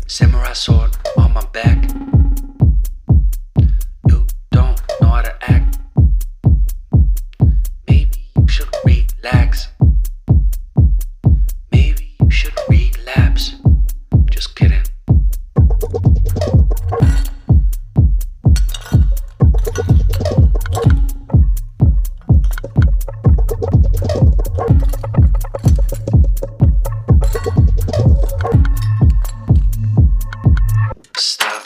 Samurai sword on my back. You don't know how to act. Maybe you should relax. Maybe you should relapse. Just kidding. Stop.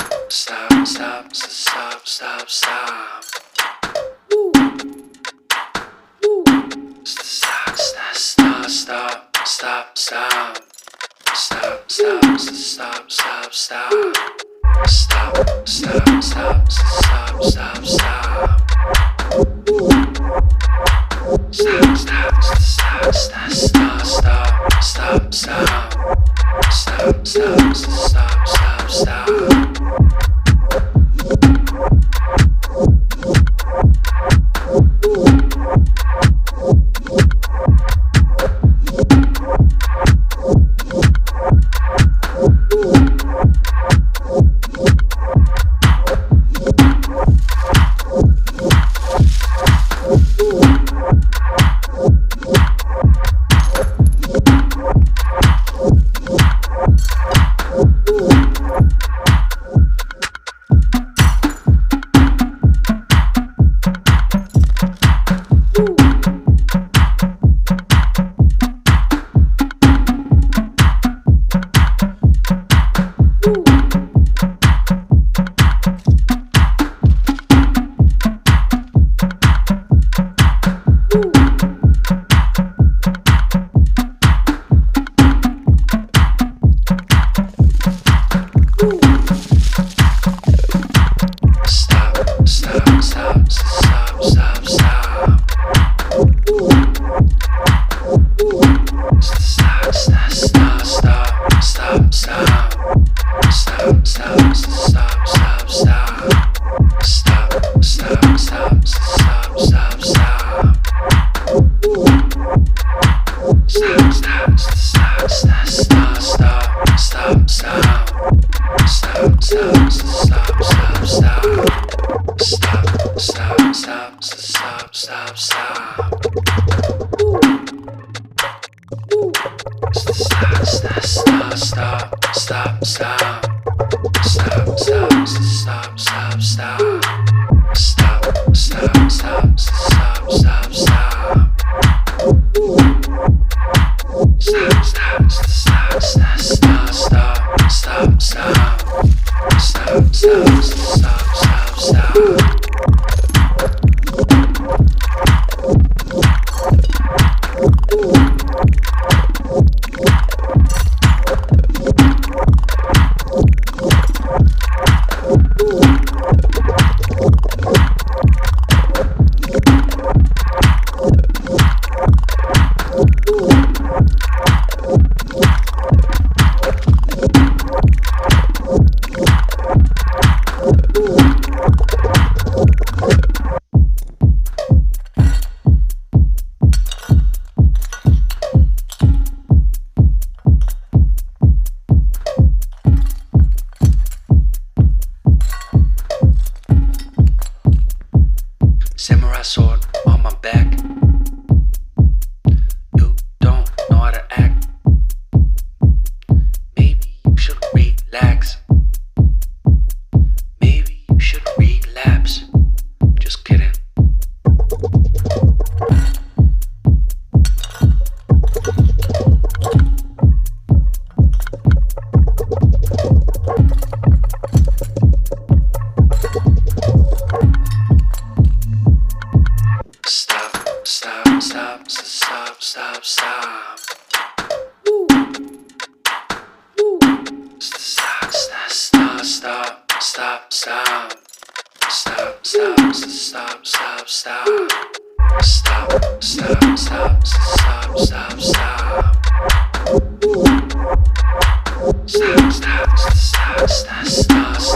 Woo. Woo. Stop. Samurai sword on my back. You don't know how to act. Maybe you should relax. Maybe you should relapse. Just kidding. Stop. Woo. Woo. Stop. Stop.